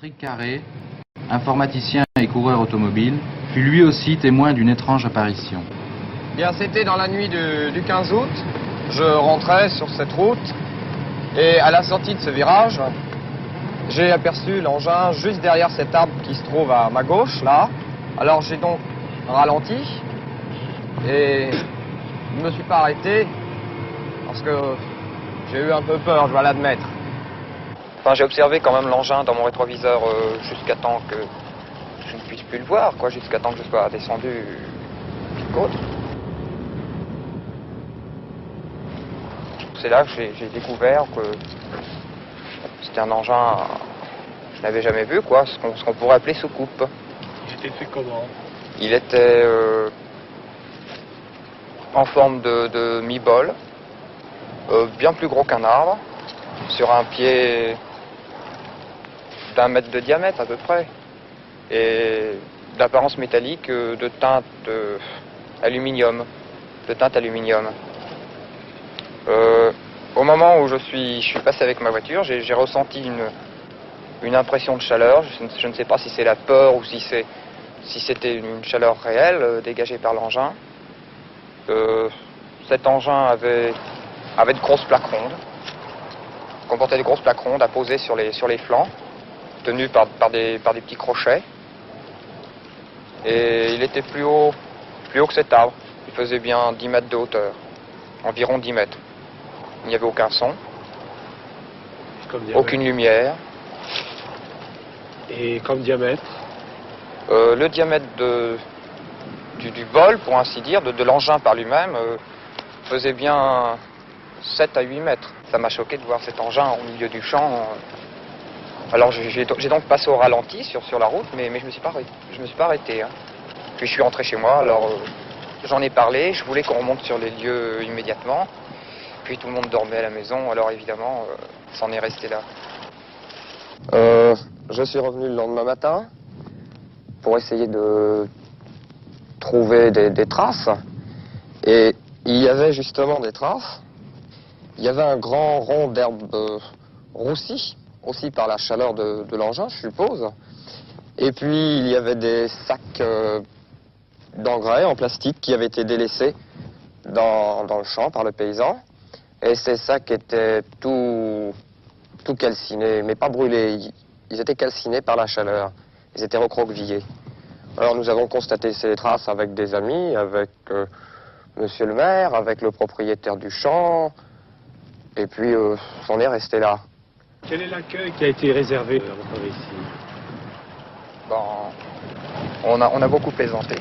Patrick Carré, informaticien et coureur automobile, fut lui aussi témoin d'une étrange apparition. Bien, c'était dans la nuit du 15 août. Je rentrais sur cette route et à la sortie de ce virage, j'ai aperçu l'engin juste derrière cet arbre qui se trouve à ma gauche, là. Alors j'ai donc ralenti et je ne me suis pas arrêté parce que j'ai eu un peu peur, je dois l'admettre. Enfin, j'ai observé quand même l'engin dans mon rétroviseur jusqu'à temps que je ne puisse plus le voir, quoi, jusqu'à temps que je sois descendu une côte. C'est là que j'ai découvert que c'était un engin que je n'avais jamais vu, quoi, ce qu'on pourrait appeler soucoupe. Il était fait comment? Il était en forme de mi-bol, bien plus gros qu'un arbre, sur un pied d'1 mètre de diamètre à peu près, et d'apparence métallique de teinte aluminium, Au moment où je suis passé avec ma voiture, j'ai ressenti une impression de chaleur. Je ne sais pas si c'est la peur ou si c'était une chaleur réelle dégagée par l'engin. Cet engin avait de grosses plaques rondes, comportait des grosses plaques rondes à poser sur les flancs, tenues par des petits crochets. Et il était plus haut que cet arbre. Il faisait bien 10 mètres de hauteur, environ 10 mètres. Il n'y avait aucun son, aucune lumière. Et comme diamètre? Le diamètre du bol, pour ainsi dire, de l'engin par lui-même, faisait bien 7 à 8 mètres. Ça m'a choqué de voir cet engin au milieu du champ. Alors j'ai donc passé au ralenti sur la route, mais je me suis pas arrêté. Hein. Puis je suis rentré chez moi, alors j'en ai parlé, je voulais qu'on remonte sur les lieux immédiatement. Puis tout le monde dormait à la maison, alors évidemment, c'en est resté là. Je suis revenu le lendemain matin pour essayer de trouver des traces. Et il y avait justement des traces. Il y avait un grand rond d'herbe roussie, aussi par la chaleur de l'engin, je suppose. Et puis il y avait des sacs d'engrais en plastique qui avaient été délaissés dans le champ par le paysan. Et ces sacs étaient tout calcinés, mais pas brûlés. Ils étaient calcinés par la chaleur. Ils étaient recroquevillés. Alors nous avons constaté ces traces avec des amis, avec monsieur le maire, avec le propriétaire du champ. Et puis on est resté là. Quel est l'accueil qui a été réservé à votre ici? Bon, on a beaucoup plaisanté.